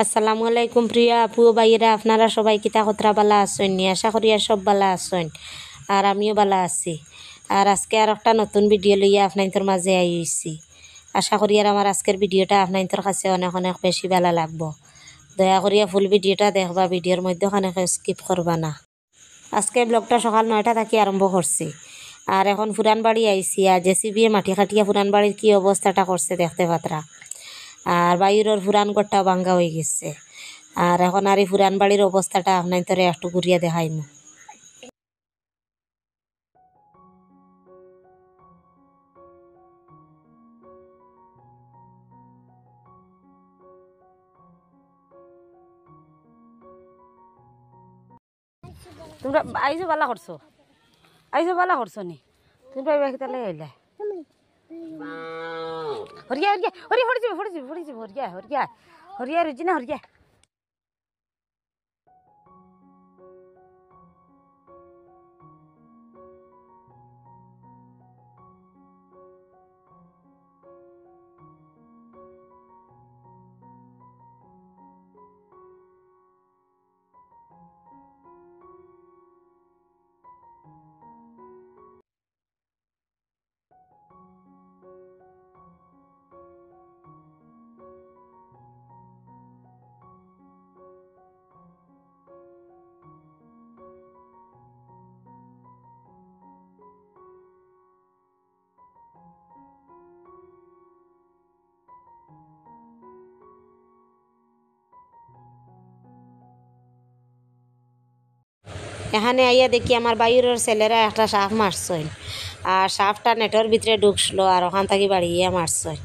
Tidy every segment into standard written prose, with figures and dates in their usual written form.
আসসালামু আলাইকুম প্রিয় আপু ও ভাইয়েরা, আপনারা সবাই কিতা কতরা বালা আছেন নি? আশা করি আর সব বালা আছেন, আর আমিও বালা আছি। আর আজকে আর একটা নতুন ভিডিও লইয়া আপনাদের মাঝে আইছি। আশা করি আর আমার আজকের ভিডিওটা আপনাদের কাছে অনেক অনেক বেশি ভালো লাগবো। দয়া করিয়া ফুল ভিডিওটা দেখবা, ভিডিওর মধ্যে অনেক স্কিপ করবা না। আজকে ব্লগটা সকাল 9টা থেকে আরম্ভ করছি, আর এখন পুরান বাড়ি আইছি। আর জেসিবি মাটি খাটিয়া পুরান বাড়ির কী অবস্থাটা করছে দেখতে পাত্রা। আর বায়ুর পুরান ঘরটাও ভাঙ্গা হয়ে গেছে। আর এখন আর এই পুরান বাড়ির অবস্থাটা আপনার তোরে একটু ঘুরিয়ে দেখাইমু। তোমরা আইসো বালা করছো, আইসো বালা করছো নি? তুমি পাইবা কিতালে আইলা? হরিয়া হরিয়া হরিয়া হরি যাবে হরি যাবে হরি যাবে হরিয়া হরিয়া হরিয়া রুজি না হরিয়া। এখানে আইয়া দেখি আমার বায়ুরের ছেলেরা একটা সাপ মারছই, আর সাপটা নেটের ভিতরে ঢুকছিল, আর ওখান থেকে বাড়িয়ে মারছই।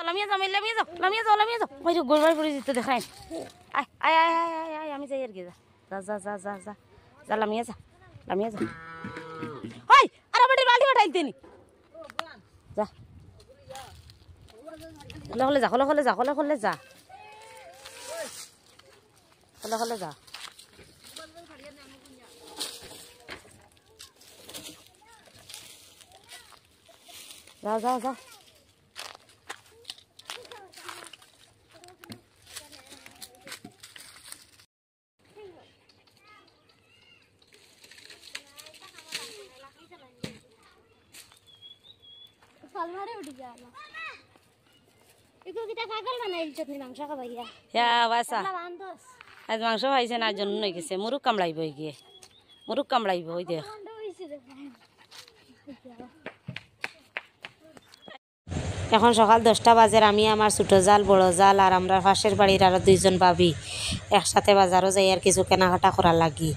লামিয়ে যাও লামিয়ে যাও লামিয়ে যাও লামিয়ে যাও, ওই গোলবার পড়ে যেতে দেখাই। আয় আয় আয় আয় আয় আয়, আমি যাই আর কি। যা যা যা যা যা যা লামিয়ে যা লামিয়ে যা। ওই আর আমার বালতি বাটাইতে নি যা, খোলা খোলে যা, খোলা খোলে যা, খোলা খোলে যা, খোলা খোলে যা। যা যা যা। আজ মাংস খাইছে না, জন্য গেছে মুরুখ কামড়াইব গিয়ে, মুরুখ কামড়াইব। ওই দেখ এখন সকাল 10টা বাজে। আমি আমার ছোটো জাল বড় জাল আর আমরা পাশের বাড়ির আরও 2জন ভাবি একসাথে বাজারও যাই আর কিছু কেনাকাটা করার লাগি।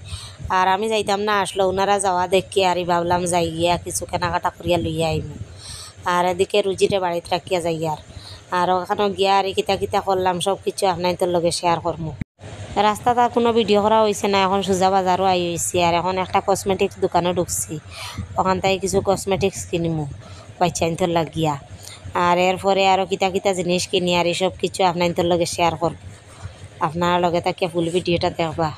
আর আমি যাইতাম না, আসলো ওনারা যাওয়া দেখি আর ভাবলাম যাই গিয়া কিছু কেনাকাটা করিয়া লইয়া আইম। আর এদিকে রুজিরে বাড়িতে রাখিয়া যাই। আর ওখানে গিয়া আর কিতা কিতা করলাম সব কিছু আপনাদের লগে শেয়ার করবো। রাস্তাত আর কোনো ভিডিও করা হয়েছে না। এখন সোজা বাজারও আই হয়েছি, আর এখন একটা কসমেটিক্স দোকানও ঢুকছি। ওখান থেকে কিছু কসমেটিক্স কিনিমু বাচ্চা আনতে লাগিয়া। আর এরপরে আরও কিতা কিতা জিনিস কিনি, আর এইসব কিছু আপনাদের লগে শেয়ার করব। আপনার লগে তাকে ফুল ভিডিওটা দেখবা।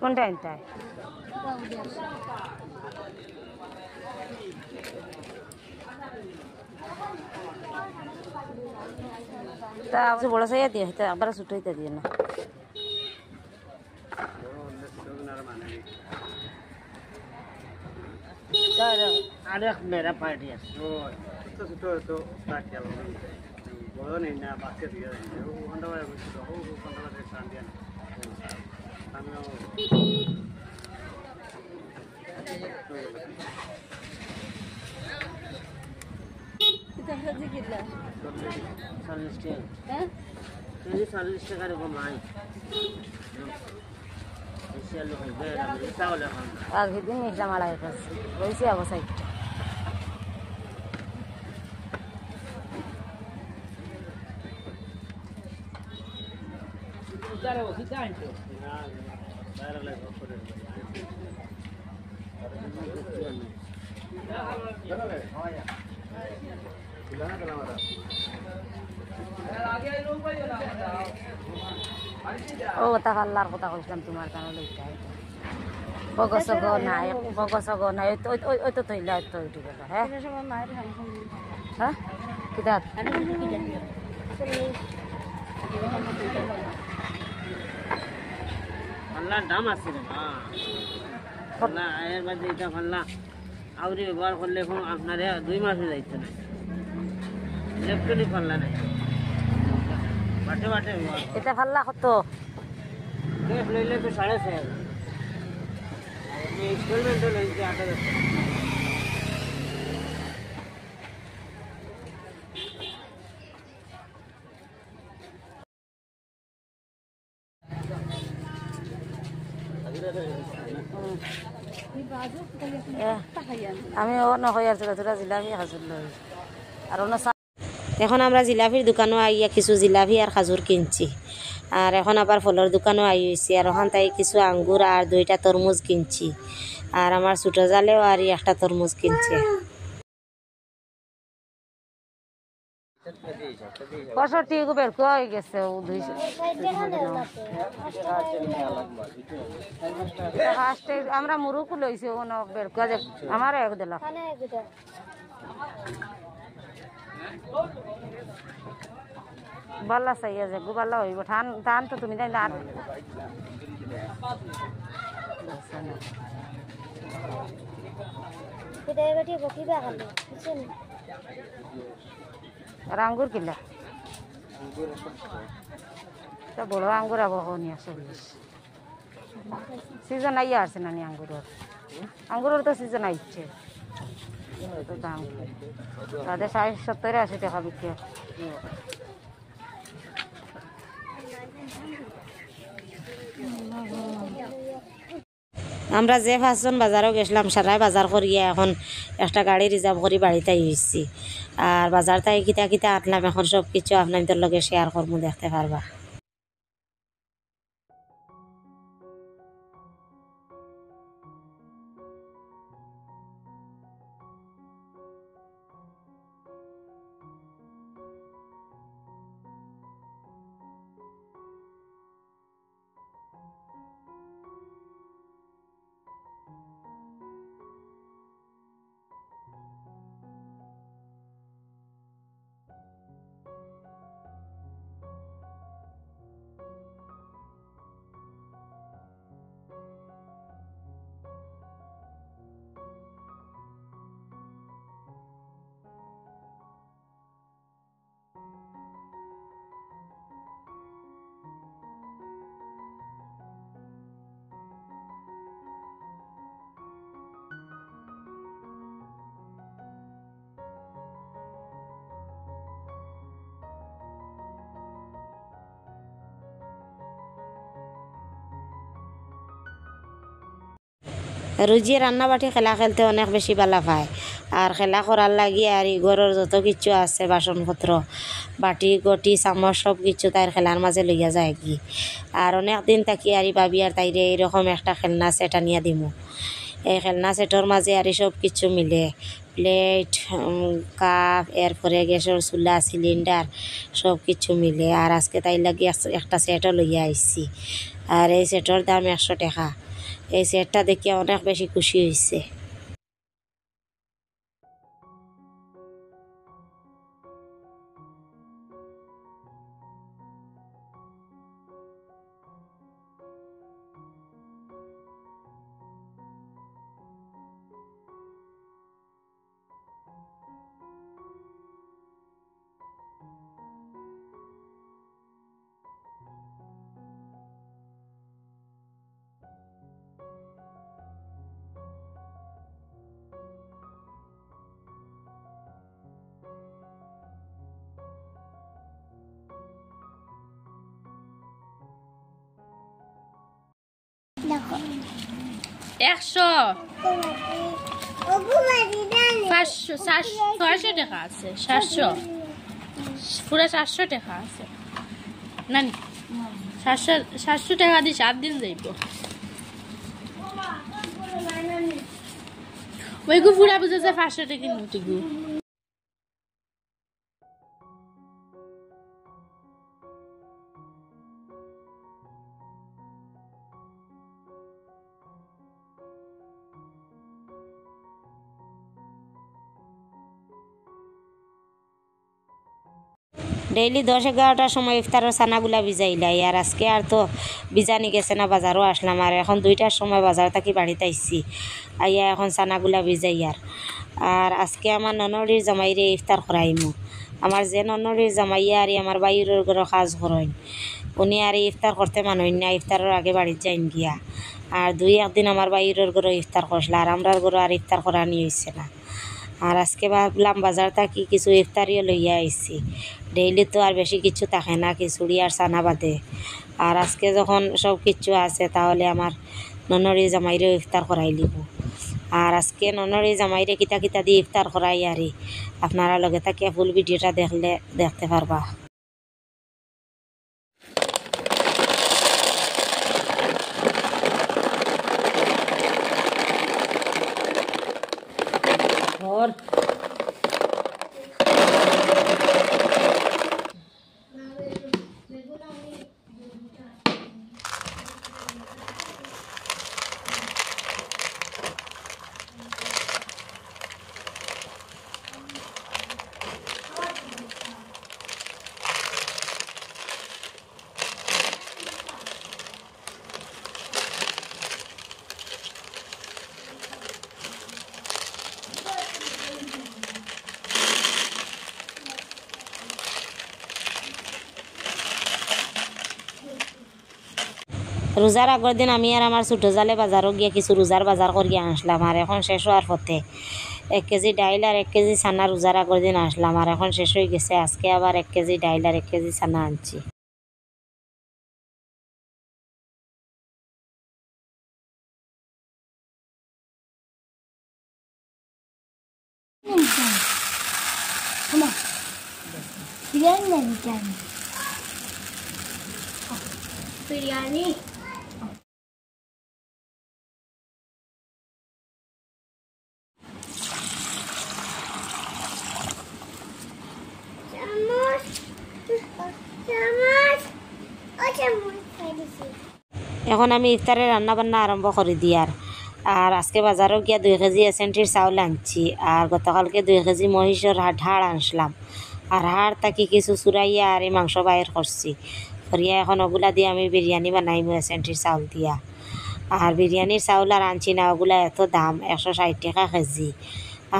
কোনটা আনতে তা বড় সাইয়া দিয়ে হয়তো আবার ছোট হইতে দিয়ে না। Ada merah pada dia. Oh, itu sudah itu tak jalan. বড় নেই না বাচ্চা দিয়ে ও ঘন্টা বাজে বসছিল ও ঘন্টা বাজে টান দিয়ে আমিও চল্লিশ টাকার কমাই আগে দিন নিলাম আড়াই কাছে রয়েছে অবস্থায় ও কথা পাল্লার কথা কইছিলাম তোমার কারণে লইতে বগসগ নাই বগসগ নাই ওই তো তৈলা তো উঠে গেল হ্যাঁ হ্যাঁ কিতাব পাল্লার দাম আছে রে পাল্লা এর মধ্যে এটা পাল্লা আউরি ব্যবহার করলে এখন আপনার 2 মাস হয়ে যাইতো না ইলেকট্রনিক পাল্লা নাই বাটে বাটে এটা পাল্লা কত গ্যাস লইলে তো 6.5 ইনস্টলমেন্টও লইছে 8,000 আমি ও নকই আর তোরা জিলাপি খাজুর লই আর এখন আমরা জিলাপির দোকানও আইয়া কিছু জিলাপি আর খাজুর কিনছি আর এখন আবার ফলের দোকানও আই হয়েছি আর ওখান তাই কিছু আঙ্গুর আর 2টা তরমুজ কিনছি আর আমার ছোটো জালেও আর একটা তরমুজ কিনছে 65 বের হয়ে গেছে ও 200 আমরা মুরুকু লইছি ও বের করে আমার এক দিল বাল্লা চাই আছে গোবাল্লা হইব ধান ধান তো তুমি জানি ধান আর আঙ্গুর কিলা বড় আঙ্গুর আবহাওয়া 40 সিজন আইয়া আছে না আঙ্গুরের তো সিজন আইছে দাম তাদের 60-70-80 টাকা বিক্রি আমরা যে 5 জন বাজারও গেছিলাম সারাই বাজার করিয়া এখন একটা গাড়ি রিজার্ভ করে বাড়িতে আইছি আর বাজার তাই কিতা কিতা আনলাম এখন সব কিছু আপনাদের লগে শেয়ার করবো দেখতে পারবা রুজি রান্নাবাটি খেলা খেলতে অনেক বেশি ভালো পায় আর খেলা করার লাগি আর ঘরের যত কিছু আছে বাসনপত্র বাটি গটি চামচ সব কিছু তাইর খেলার মাঝে লইয়া যায় কি আর অনেক দিন থাকি আর ভাবি আর তাইরে এইরকম একটা খেলনা সেট আনিয়া দিমু এই খেলনা সেটর মাঝে আর সব কিছু মিলে প্লেট কাপ এরপরে গ্যাসের চুলা সিলিন্ডার সব কিছু মিলে আর আজকে তাই লাগি একটা সেটও লইয়া আইছি আর এই সেটর দাম 100 টাকা এই সেটটা দেখে অনেক বেশি খুশি হয়েছে দেখো 100 ওগো মারি দানে 500 600 টাকা আছে 700 পুরো 700 টাকা আছে নানি 700 টাকা দিয়ে 7 দিন যাইব ওইগু পুরা বুঝেছে 500 টাকা নোটিগু ডেইলি 10-11টার সময় ইফতারের ছানাগুলা ভিজাইলাই আর আজকে আর তো ভিজানি গেছে না বাজারও আসলাম আর এখন 2টার সময় বাজার থাকি বাড়িতে আইসি আইয়া এখন ছানাগুলা ভিজাই আর আজকে আমার ননরির জামাইরে ইফতার করাইমু আমার যে ননরির জামাইয়া আর আমার বাইরের ঘরে কাজ করেন উনি আর ইফতার করতে মানইন না ইফতারের আগে বাড়িতে যাইন গিয়া আর 2-1 দিন আমার বাইরের ঘরে ইফতার করছিল আর আমরার ঘরে আর ইফতার করানি হয়েছে না আর আজকে ভাবলাম বাজার থাকি কিছু ইফতারিও লইয়া আইছি ডেইলি তো আর বেশি কিছু থাকে না খিচুড়ি আর চানা বাদে আর আজকে যখন সব কিছু আছে তাহলে আমার ননরি জামাইরেও ইফতার করাই লিব আর আজকে ননরি জামাইরে কিতা কিতা দিয়ে ইফতার করাই আরি আপনারা লগে থাকিয়া ফুল ভিডিওটা দেখতে পারবা और রোজার আগের দিন আমি আর আমার ছোটো জালে বাজারও গিয়ে কিছু রোজার বাজার করিয়া আসলাম আর এখন শেষ হওয়ার পথে 1 কেজি ডাইল আর 1 কেজি ছানা রোজার আগের দিন আসলাম আর এখন শেষ হয়ে গেছে আজকে আবার 1 কেজি ডাইল আর 1 কেজি ছানা আনছি Mama, biryani biryani. Biryani. চামচ চামচ ও চামচ খাই দিছি এখন আমি ইফতারে রান্না বান্না আরম্ভ করে দিয়ার আর আজকে বাজারও গিয়া 2 কেজি এসেন্টির চাউল আনছি আর গতকালকে 2 কেজি মহিষের হাড় আনছিলাম আর হাড় থাকি কিছু চুরাইয়া আর এই মাংস বাইর করছি করিয়া এখন ওগুলা দিয়ে আমি বিরিয়ানি বানাইমু এসেন্টির চাউল দিয়া আর বিরিয়ানির চাউল আর আনছি না ওগুলা এত দাম 160 টাকা কেজি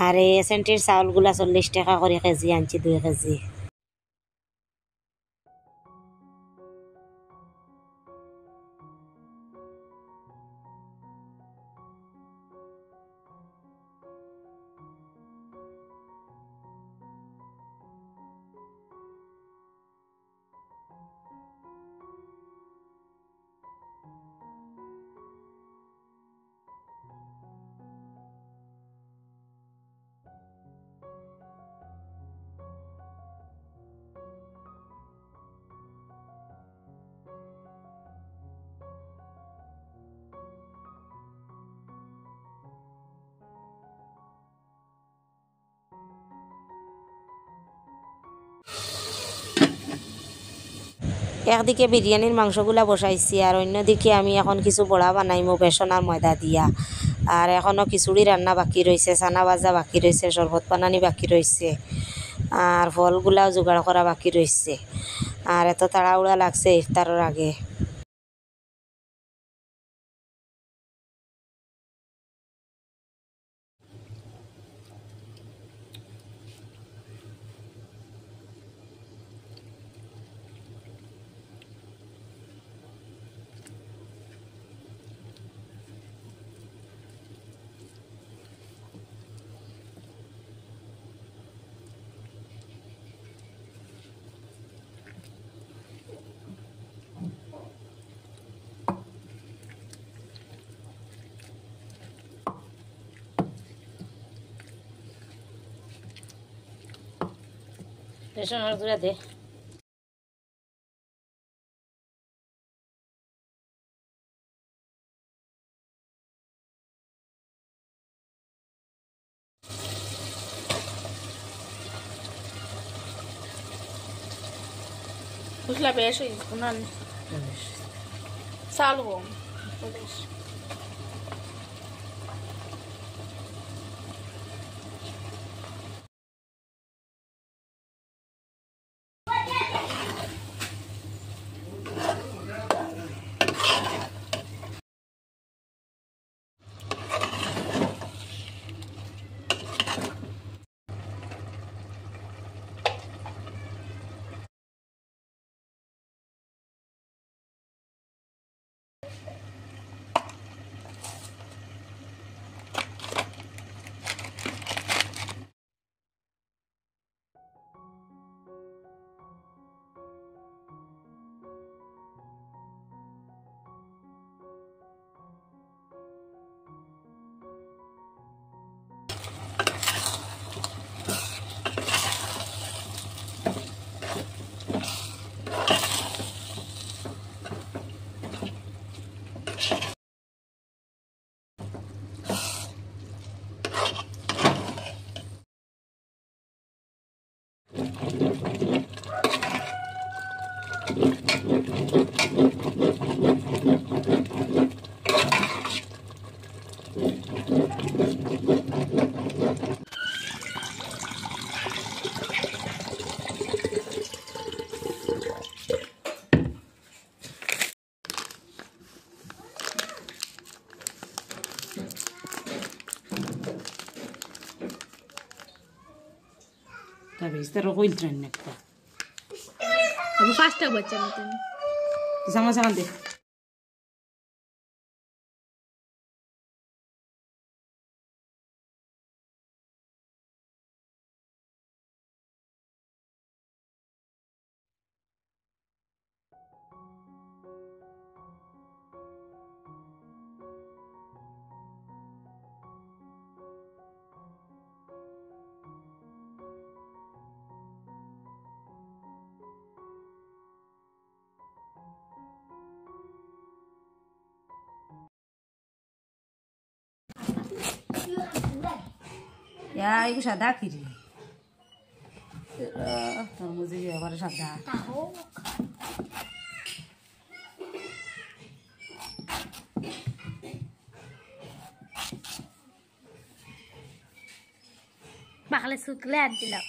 আর এই এসেন্টির চাউলগুলা 40 টাকা করে কেজি আনছি 2 কেজি একদিকে বিরিয়ানির মাংসগুলা বসাইছি আর অন্যদিকে আমি এখন কিছু বড়া বানাইমু বেসন আর ময়দা দিয়া আর এখনও খিচুড়ি রান্না বাকি রয়েছে চানা ভাজা বাকি রয়েছে শরবত বানানি বাকি রয়েছে আর ফলগুলাও জোগাড় করা বাকি রয়েছে আর এত তাড়াহুড়া লাগছে ইফতারের আগে রেশন আর দূরে দে বুঝলা বেশ উনান চাল কম বেশ তবে ইস্তার কইল ট্রেন একটা আমি ফার্স্টটা বাচ্চা মতন সামোসা কান দে ইয়া এগু সাদা খিরি তরমুজি আবার সাদা বাকলে শুকলে আর দিলাম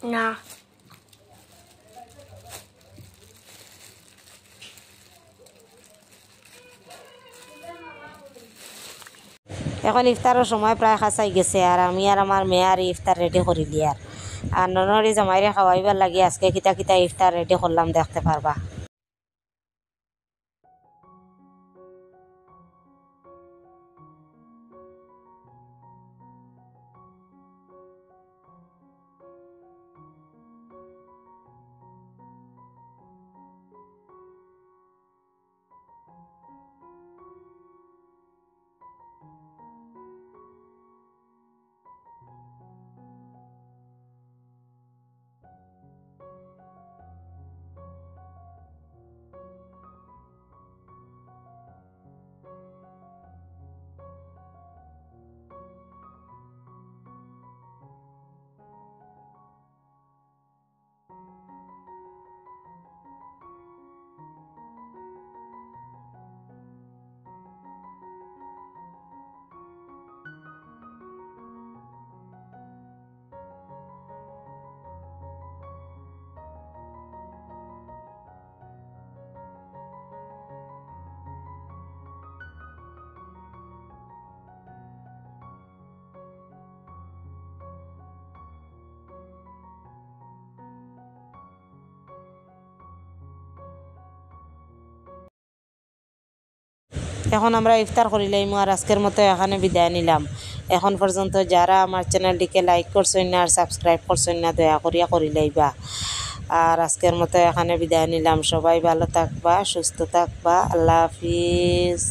না এখন ইফতারের সময় প্রায় খাসাই গেছে আর আমি আর আমার মেয়ে আর ইফতার রেডি করিলি আর ননরি জামাইরে খাওয়াইবার লাগি আজকে কিতা কিতা ইফতার রেডি করলাম দেখতে পারবা এখন আমরা ইফতার করিলাম আর আজকের মতো এখানে বিদায় নিলাম। এখন পর্যন্ত যারা আমার চ্যানেলটিকে লাইক করছেন না আর সাবস্ক্রাইব করছেন না দয়া করিয়া করিলাইবা। আর আজকের মতো এখানে বিদায় নিলাম। সবাই ভালো থাকবা, সুস্থ থাকবা। আল্লাহ হাফিজ।